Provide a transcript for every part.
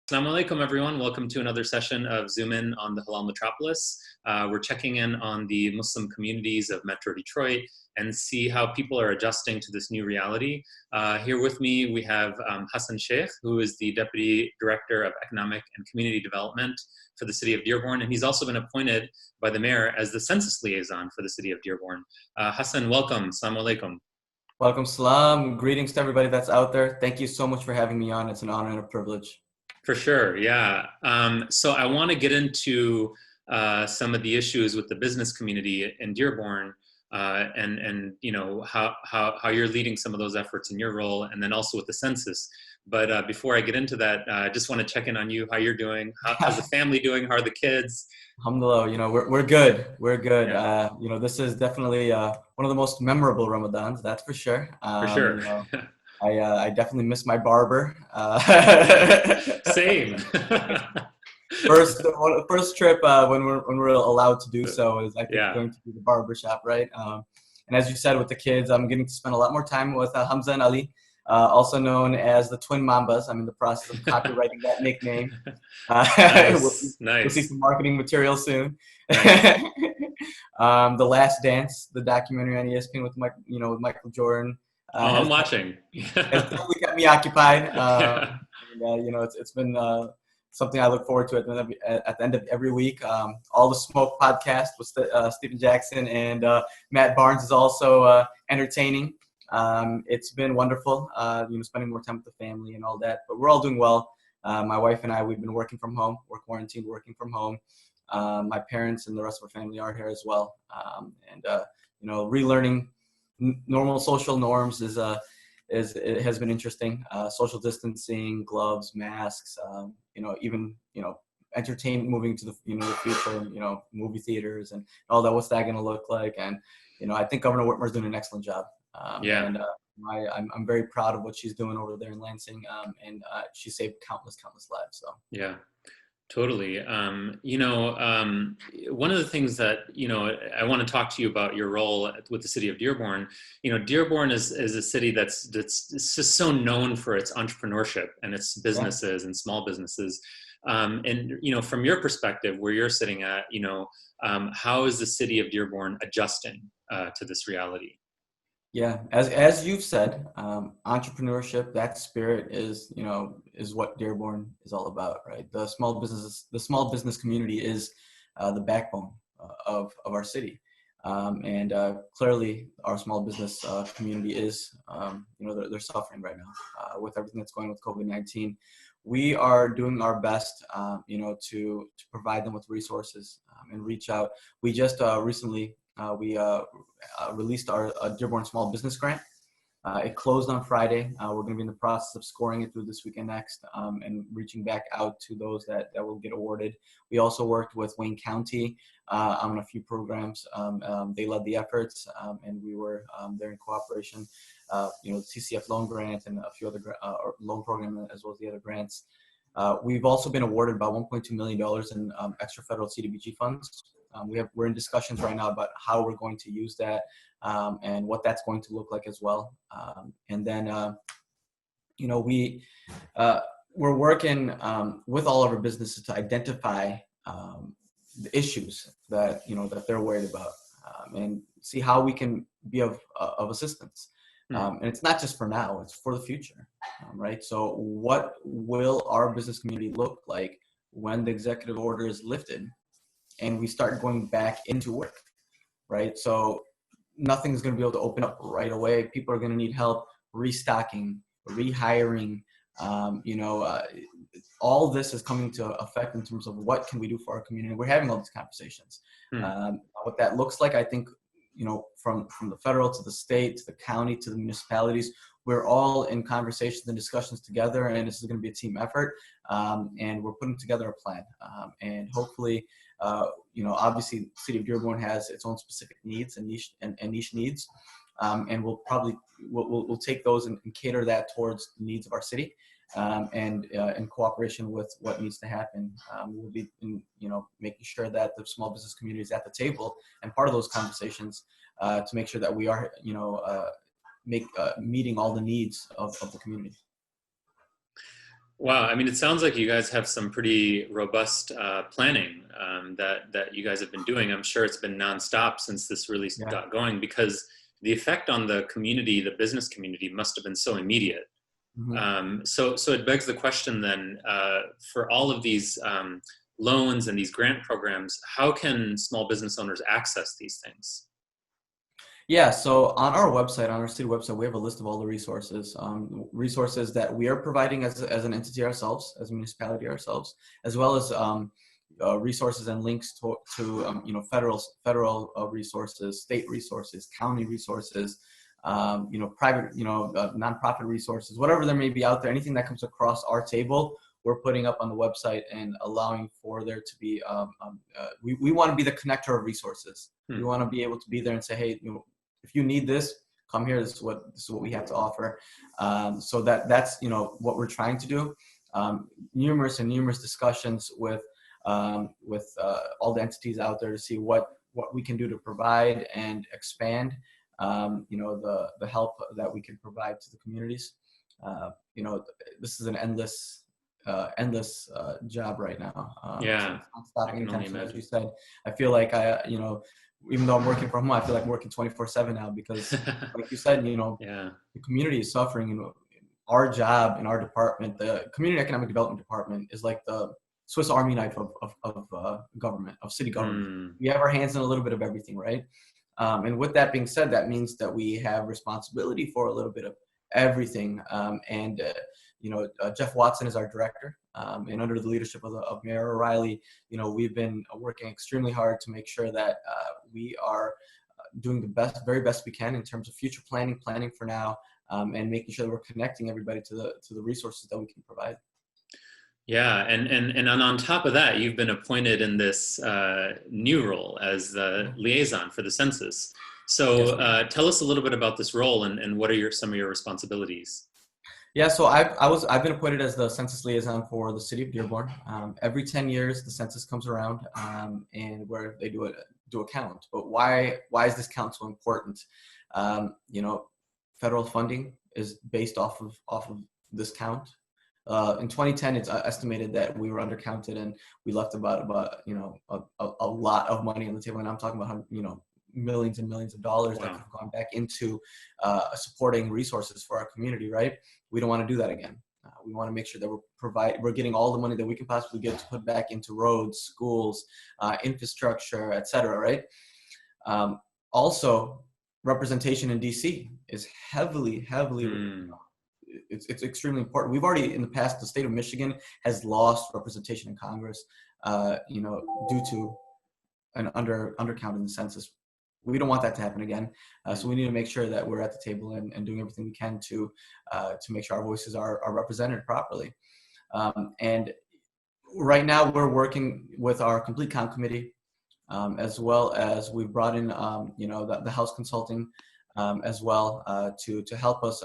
Assalamu alaikum, everyone. Welcome to another session of Zoom In on the Halal Metropolis. We're checking in on the Muslim communities of Metro Detroit and see how people are adjusting to this new reality. Here with me, we have Hassan Sheikh, who is the Deputy Director of Economic and Community Development for the City of Dearborn, and he's also been appointed by the Mayor as the Census Liaison for the City of Dearborn. Hassan, welcome. Assalamu alaikum. Welcome, Salam. Greetings to everybody that's out there. Thank you so much for having me on. It's an honor and a privilege. For sure, yeah. So I want to get into some of the issues with the business community in Dearborn, and you know how you're leading some of those efforts in your role, and then also with the census. But before I get into that, I just want to check in on you, how you're doing, how's the family doing, how are the kids? Alhamdulillah, we're good. We're good. Yeah. This is definitely one of the most memorable Ramadans, that's for sure. For sure. I definitely miss my barber. Same. First trip when we're allowed to do so is going to be the barber shop, right? And as you said, with the kids, I'm getting to spend a lot more time with Hamza and Ali, also known as the Twin Mambas. I'm in the process of copywriting that nickname. Nice. We'll see some marketing material soon. Nice. The Last Dance, the documentary on ESPN with Michael Jordan. I'm watching. It's definitely kept me occupied. It's been something I look forward to at the end of every week. All the Smoke podcast with Stephen Jackson and Matt Barnes is also entertaining. It's been wonderful, spending more time with the family and all that. But we're all doing well. My wife and I, we've been working from home. We're quarantined, working from home. My parents and the rest of our family are here as well. Relearning normal social norms it has been interesting. Social distancing, gloves, masks, even entertainment moving to the future, movie theaters and all that. What's that going to look like? And I think Governor Whitmer's doing an excellent job. I'm very proud of what she's doing over there in Lansing, and she saved countless lives. So yeah. Totally. One of the things that, I want to talk to you about your role with the City of Dearborn. Dearborn is a city that's just so known for its entrepreneurship and its businesses and small businesses. From your perspective, where you're sitting at, how is the City of Dearborn adjusting to this reality? Yeah, as you've said, entrepreneurship, that spirit is what Dearborn is all about, right? The small business community is the backbone of our city, and clearly our small business community is, they're suffering right now with everything that's going on with COVID-19. We are doing our best, to provide them with resources and reach out. We just recently. We released our Dearborn Small Business Grant. It closed on Friday. We're going to be in the process of scoring it through this week and next, and reaching back out to those that will get awarded. We also worked with Wayne County on a few programs. They led the efforts, and we were there in cooperation. The TCF loan grant and a few other loan program, as well as the other grants. We've also been awarded about $1.2 million in extra federal CDBG funds. We're in discussions right now about how we're going to use that and what that's going to look like as well. We're working with all of our businesses to identify the issues that that they're worried about, and see how we can be of assistance. And it's not just for now; it's for the future, right? So, what will our business community look like when the executive order is lifted and we start going back into work, right? So nothing's going to be able to open up right away. People are going to need help restocking, rehiring. All this is coming to effect in terms of what can we do for our community. We're having all these conversations. What that looks like, I think, from the federal to the state, to the county, to the municipalities, we're all in conversations and discussions together, and this is going to be a team effort. And we're putting together a plan. And hopefully, obviously, the City of Dearborn has its own specific needs and niche needs, and we'll take those and cater that towards the needs of our city, and in cooperation with what needs to happen. We'll be making sure that the small business community is at the table and part of those conversations to make sure that we are meeting all the needs of the community. Wow, I mean, it sounds like you guys have some pretty robust planning that you guys have been doing. I'm sure it's been nonstop since this really Yeah. got going, because the effect on the community, the business community, must have been so immediate. Mhm. So it begs the question then, for all of these loans and these grant programs, how can small business owners access these things? Yeah, so on our website, on our city website, we have a list of all the resources, resources that we are providing as an entity ourselves, as a municipality ourselves, as well as resources and links to federal resources, state resources, county resources, private, nonprofit resources, whatever there may be out there. Anything that comes across our table, we're putting up on the website and allowing for there to be. We want to be the connector of resources. We Hmm. want to be able to be there and say, hey, if you need this, come here. This is what we have to offer. So that's what we're trying to do. Numerous discussions with all the entities out there to see what we can do to provide and expand. The help that we can provide to the communities. This is an endless job right now. Yeah, It's not I stopping can anytime only soon. As you imagine. said, I feel like even though I'm working from home, I feel like I'm working 24/7 now because, like you said, Yeah. the community is suffering. Our job in our department, the Community Economic Development Department, is like the Swiss Army knife of government, of city government. Hmm. We have our hands in a little bit of everything, right? And with that being said, that means that we have responsibility for a little bit of everything. Jeff Watson is our director, and under the leadership of Mayor O'Reilly, we've been working extremely hard to make sure that we are doing the very best we can in terms of future planning for now, and making sure that we're connecting everybody to the resources that we can provide. Yeah, and on top of that, you've been appointed in this new role as the liaison for the census. So Yes. tell us a little bit about this role, and what are some of your responsibilities? Yeah, so I've been appointed as the census liaison for the City of Dearborn. Every 10 years, the census comes around, and where they do a count. But why is this count so important? Federal funding is based off of this count. In 2010, it's estimated that we were undercounted and we left about a lot of money on the table. And I'm talking about millions and millions of dollars that could Wow. have gone back into supporting resources for our community. Right? We don't want to do that again. We want to make sure that we're getting all the money that we can possibly get to put back into roads, schools, infrastructure, etc. Right? Also, representation in DC is heavily Hmm. it's extremely important. We've already in the past, the state of Michigan has lost representation in Congress, due to an undercount in the census. We don't want that to happen again. So we need to make sure that we're at the table and doing everything we can to make sure our voices are represented properly. And right now we're working with our complete count committee, as well as we've brought in the House consulting, as well, to help us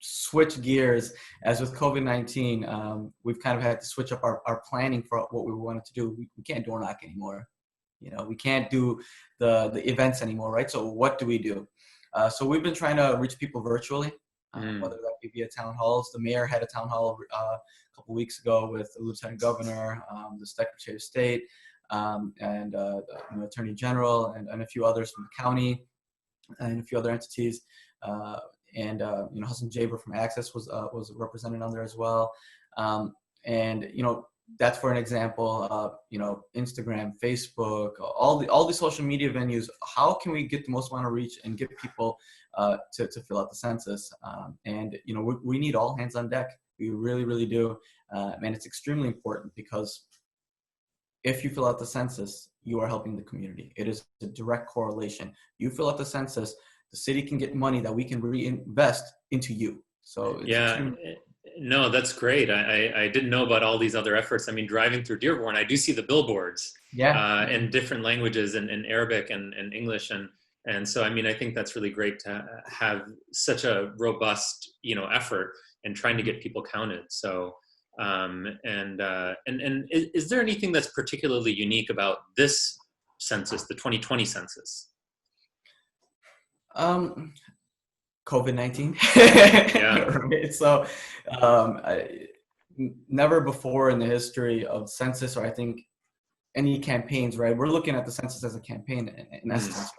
switch gears. As with COVID-19, we've kind of had to switch up our planning for what we wanted to do. We can't door knock anymore. We can't do the events anymore, right? So what do we do? So we've been trying to reach people virtually, Hmm. whether that be via town halls. The mayor had a town hall a couple weeks ago with the lieutenant governor, the secretary of state, and the attorney general, and a few others from the county, and a few other entities. Hassan Sheikh from Access was represented on there as well. And that's for an example. Instagram, Facebook, all the social media venues. How can we get the most amount of reach and get people to fill out the census? We need all hands on deck. We really do, and it's extremely important because if you fill out the census, you are helping the community. It is a direct correlation. You fill out the census, the city can get money that we can reinvest into you. So it's Yeah. extremely. No, that's great. I didn't know about all these other efforts. I mean, driving through Dearborn, I do see the billboards Yeah. in different languages, in Arabic and English, and so I mean, I think that's really great to have such a robust effort in trying to get people counted. So and is there anything that's particularly unique about this census, the 2020 census? Um, COVID-19. Yeah. Right? So never before in the history of census, or I think any campaigns, right? We're looking at the census as a campaign in essence, right?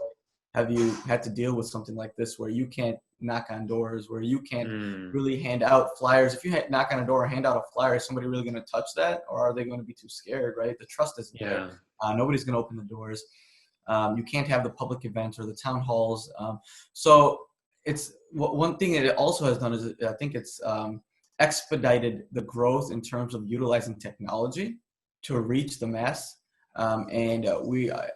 Have you had to deal with something like this where you can't knock on doors, where you can't really hand out flyers? If you knock on a door or hand out a flyer, is somebody really going to touch that, or are they going to be too scared, right? The trust isn't there. Nobody's going to open the doors. You can't have the public events or the town halls. So it's one thing that it also has done is I think it's expedited the growth in terms of utilizing technology to reach the mass. And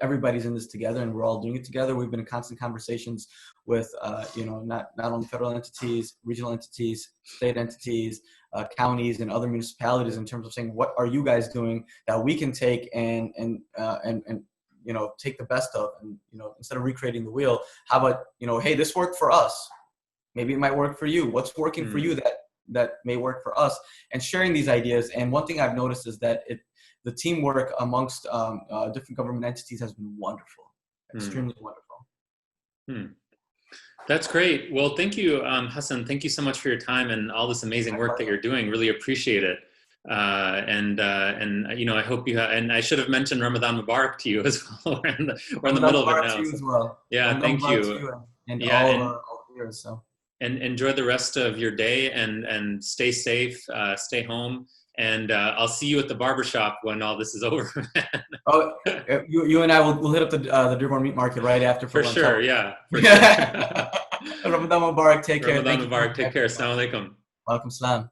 everybody's in this together, and we're all doing it together. We've been in constant conversations with, not only federal entities, regional entities, state entities, counties, and other municipalities in terms of saying, what are you guys doing that we can take and take the best of, and instead of recreating the wheel, how about hey, this worked for us, maybe it might work for you. What's working for you that may work for us, and sharing these ideas. And one thing I've noticed is that the teamwork amongst different government entities has been wonderful, extremely wonderful. That's great. Well, thank you, Hassan. Thank you so much for your time and all this amazing work that you're doing. Really appreciate it. And I hope you have, and I should have mentioned Ramadan Mubarak to you as well. we're in the middle of it now. So. As well. Yeah, Ramadan thank you. And all years, so. And enjoy the rest of your day, and stay safe, stay home. And I'll see you at the barbershop when all this is over. You and I will hit up the Dearborn Meat Market right after. For sure, yeah. For sure. Ramadan Mubarak, take care. Ramadan Mubarak, take care. Assalamu alaikum. Walaikum salam.